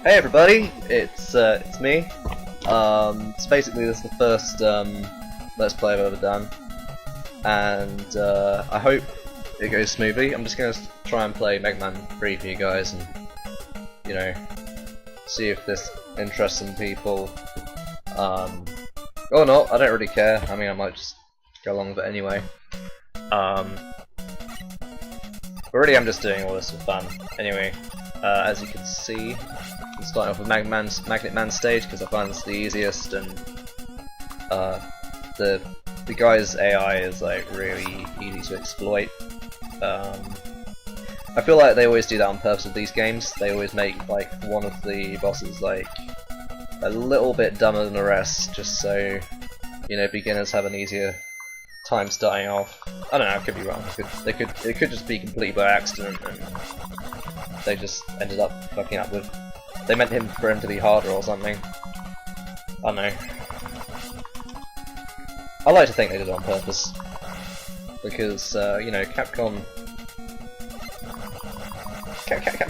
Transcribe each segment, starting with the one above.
Hey everybody, it's me. So basically this is the first Let's Play I've ever done, and I hope it goes smoothly. I'm just gonna try and play Mega Man 3 for you guys, and you know, see if this interests some people. Or not, I don't really care. I mean, I might just go along with it anyway. But really, I'm just doing all this for fun. Anyway, as you can see, I'm starting off with Magnet Man stage because I find this the easiest, and the guy's AI is like really easy to exploit. I feel like they always do that on purpose with these games. They always make like one of the bosses like a little bit dumber than the rest, just so you know beginners have an easier time starting off. I don't know, I could be wrong. It could just be completely by accident, and they just ended up fucking up with. They meant for him to be harder or something. I don't know. I like to think they did it on purpose because you know Capcom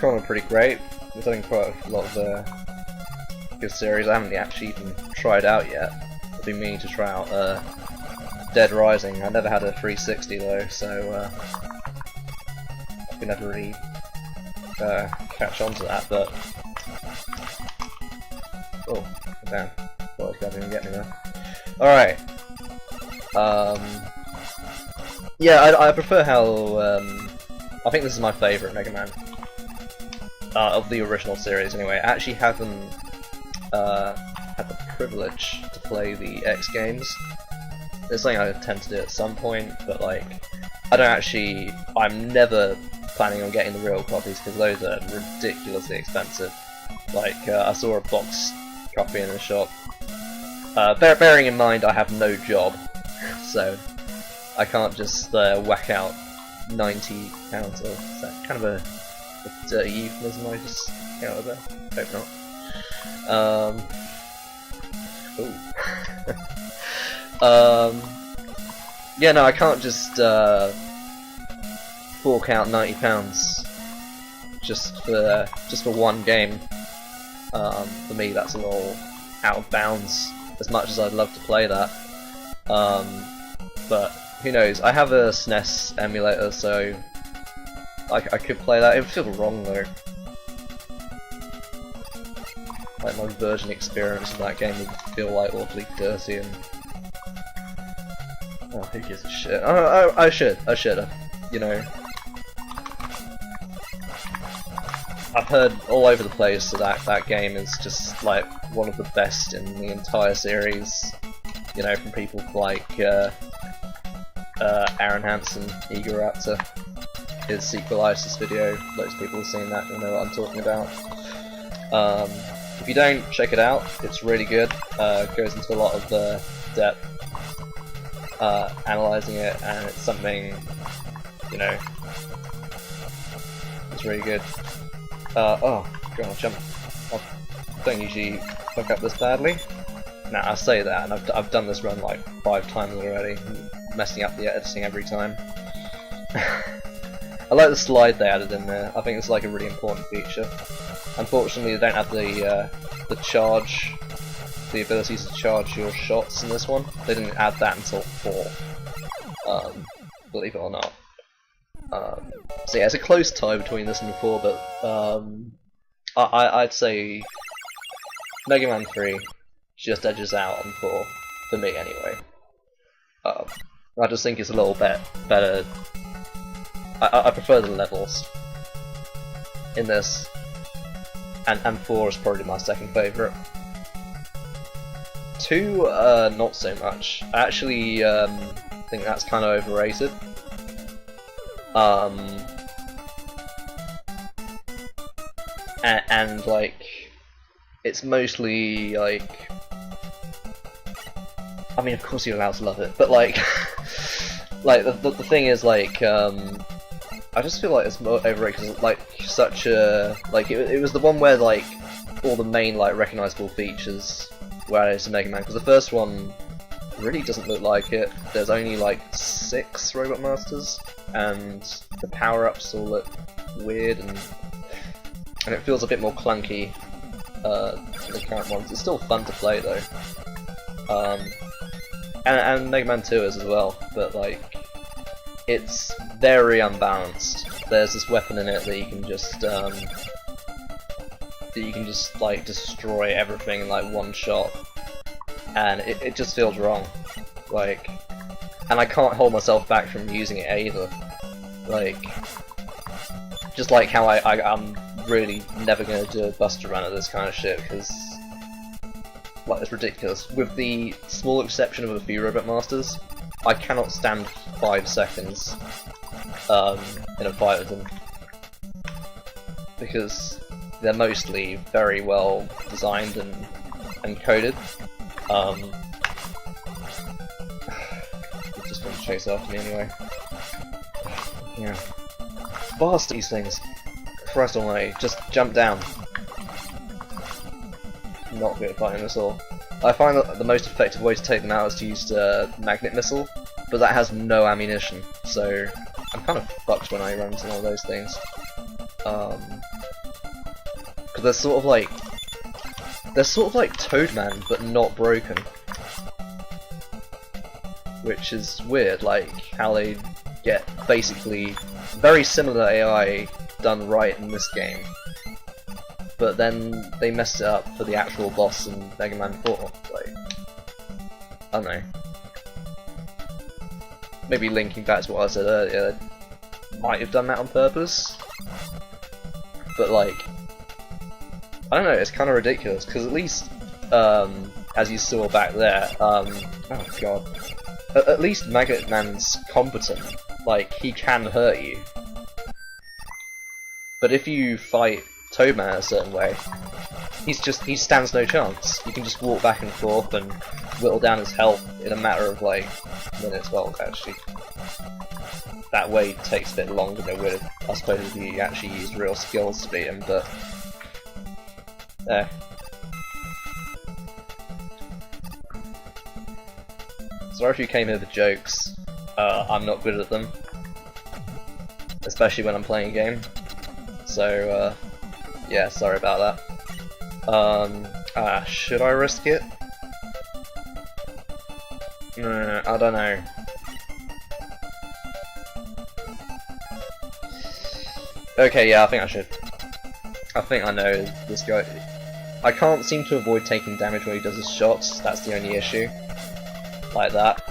are pretty great. They're doing quite a lot of good series. I haven't actually even tried out yet. I've been meaning to try out Dead Rising. I never had a 360 though, so I could never really catch on to that. But oh, damn! Thought I was going to get me there. All right. Yeah, I prefer how I think this is my favourite Mega Man of the original series. Anyway, I actually haven't had the privilege to play the X games. It's something I tend to do at some point, but like I'm never planning on getting the real copies because those are ridiculously expensive. Like I saw a box copy in the shop. Bearing in mind I have no job, so I can't just whack out £90. Or is that kind of a dirty euphemism I just came out of there? Hope not. Ooh. Yeah, no, I can't just fork out £90 just for one game. For me, that's a little out of bounds. As much as I'd love to play that, but who knows? I have a SNES emulator, so I could play that. It would feel wrong though. Like my Virgin experience of that game would feel like awfully dirty and. Oh, who gives a shit? I should have, you know. I've heard all over the place that game is just like one of the best in the entire series. You know, from people like Aaron Hansen, Eager Raptor. His Sequelitis video, loads of people have seen that, you'll know what I'm talking about. If you don't, check it out, it's really good. It goes into a lot of depth, analysing it, and it's something, you know, it's really good. Oh, God, jump. I don't usually fuck up this badly. Nah, I say that, and I've done this run like 5 times already, messing up the editing every time. I like the slide they added in there. I think it's like a really important feature. Unfortunately, they don't have the charge, the ability to charge your shots in this one. They didn't add that until 4. Believe it or not. So yeah, it's a close tie between this and 4, but I'd say Mega Man 3 just edges out on 4, for me anyway. I just think it's a little bit better. I prefer the levels in this, and 4 is probably my second favourite. 2, not so much. I actually think that's kind of overrated. And like, it's mostly like, I mean, of course you're allowed to love it, but like, like the thing is like, I just feel like it's more overrated. Cause, like such a like it was the one where like all the main like recognizable features were added to Mega Man. Because the first one really doesn't look like it. There's only like 6 Robot Masters, and the power-ups all look weird, and it feels a bit more clunky the current ones. It's still fun to play though. And Mega Man 2 is as well, but like, it's very unbalanced. There's this weapon in it that you can just like destroy everything in like one shot, and it just feels wrong. Like, and I can't hold myself back from using it either. Like, just like how I'm really never gonna do a Buster run of this kind of shit because, like, it's ridiculous. With the small exception of a few Robot Masters, I cannot stand 5 seconds in a fight with them because they're mostly very well designed and coded. They're just going to chase after me anyway. Yeah. Blast these things! Christ almighty, just jump down. Not good at fighting this all. I find that the most effective way to take them out is to use the magnet missile, but that has no ammunition, so I'm kind of fucked when I run into one of those things. Because they're sort of like Toadman, but not broken, which is weird. Like how they get basically very similar AI done right in this game, but then they messed it up for the actual boss in Mega Man 4. Like, I don't know. Maybe linking back to what I said earlier, might have done that on purpose. But like, I don't know, it's kind of ridiculous, because at least, as you saw back there, oh god, at least Magnet Man's competent. Like, he can hurt you. But if you fight Toadman a certain way, he stands no chance. You can just walk back and forth and whittle down his health in a matter of like minutes. Well, actually, that way takes a bit longer than it would, I suppose, if you actually used real skills to beat him. But sorry if you came here for jokes. I'm not good at them, especially when I'm playing a game. So yeah, sorry about that. Should I risk it? I don't know. Okay, yeah, I think I should. I think I know this guy. I can't seem to avoid taking damage when he does his shots, that's the only issue. Like that.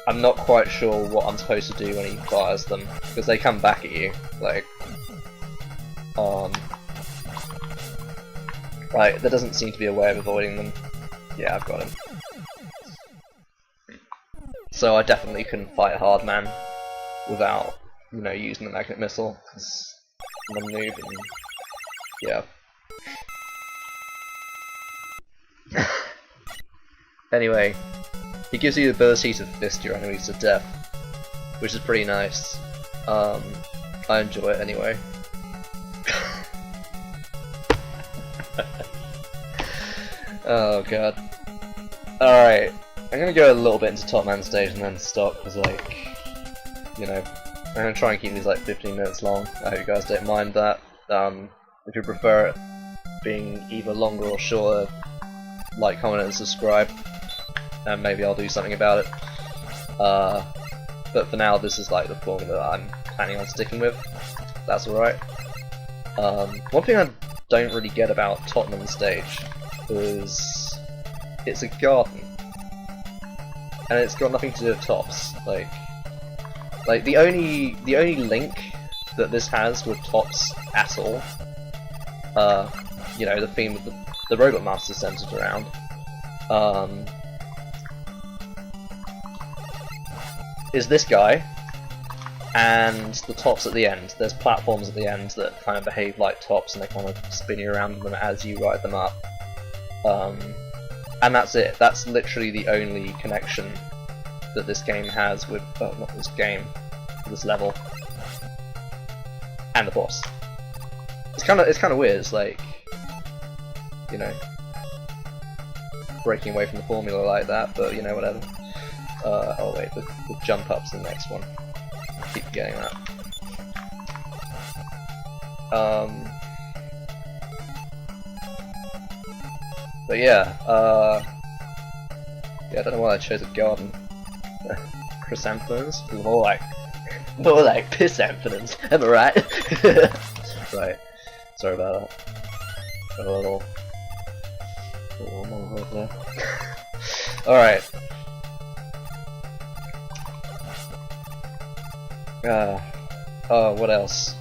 I'm not quite sure what I'm supposed to do when he fires them, because they come back at you. Like, right, there doesn't seem to be a way of avoiding them. Yeah, I've got him. So I definitely couldn't fight a hard man without, you know, using the magnet missile, because I'm a noob and yeah. Anyway, he gives you the ability to fist your enemies to death, which is pretty nice. I enjoy it anyway. Oh god. Alright, I'm gonna go a little bit into Top Man stage and then stop, because like, you know, I'm gonna try and keep these like 15 minutes long. I hope you guys don't mind that. If you prefer it being either longer or shorter, like, comment and subscribe, and maybe I'll do something about it. But for now, this is like the formula that I'm planning on sticking with. That's alright. One thing I don't really get about Tottenham stage is it's a garden, and it's got nothing to do with tops. Like the only link that this has with tops at all, you know, the theme of the Robot Master centered around, is this guy and the tops at the end. There's platforms at the end that kind of behave like tops, and they kind of spin you around them as you ride them up. And that's it. That's literally the only connection that this game has with, well, not this game, this level, and the boss. It's kind of weird. It's like, you know, breaking away from the formula like that, but you know, whatever. Oh wait, the jump up's the next one. Keep getting that. But yeah, yeah, I don't know why I chose a garden. Chrysanthemums? More like pisanthemums, am I right? Right, sorry about that. Got a little monologue there. Alright. What else?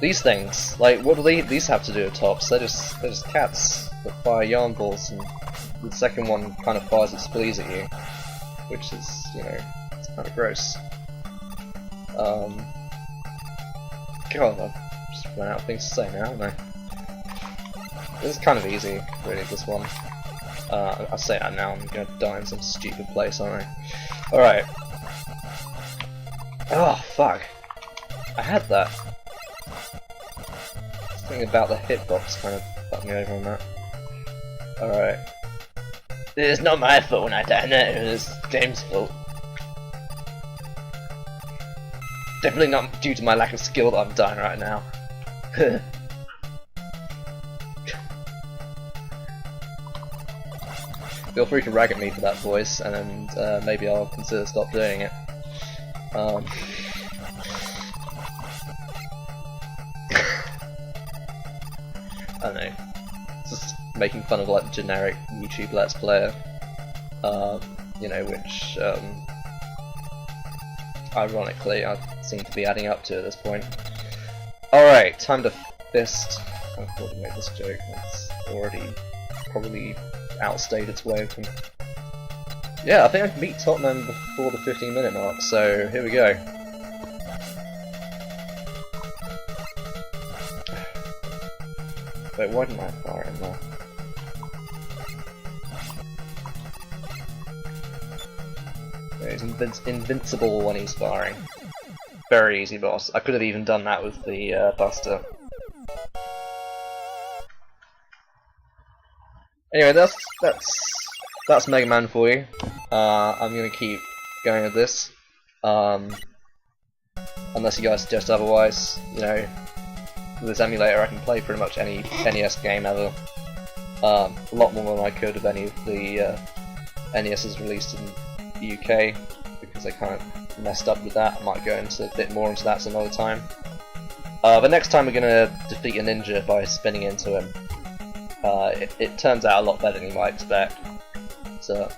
These things, like, what do these have to do with tops? They're just cats that fire yarn balls, and the second one kind of fires its fleas at you, which is, you know, it's kind of gross. God, I've just run out of things to say now, haven't I? This is kind of easy, really, this one. I say that now, I'm gonna die in some stupid place, aren't I? Alright. Oh, fuck. I had that. Something about the hitbox kind of fucked me over on that. Alright. It's not my fault when I die, no, it's James' fault. Definitely not due to my lack of skill that I'm dying right now. Feel free to rag at me for that voice, and maybe I'll consider stop doing it. I don't know. Just making fun of like generic YouTube Let's Player, you know, which ironically I seem to be adding up to at this point. Alright, time to fist. I thought to make this joke, it's already probably outstayed its way of them. Yeah, I think I can beat Tottenham before the 15-minute mark, so here we go. Wait, why didn't I fire him there? Yeah, he's invincible when he's firing. Very easy boss. I could have even done that with the Buster. Anyway, that's Mega Man for you. I'm gonna keep going with this, unless you guys suggest otherwise. You know, with this emulator I can play pretty much any NES game ever. A lot more than I could of any of the NESs released in the UK, because they kind of messed up with that. I might go into a bit more into that some other time. But next time we're gonna defeat a ninja by spinning into him. It turns out a lot better than you might expect. So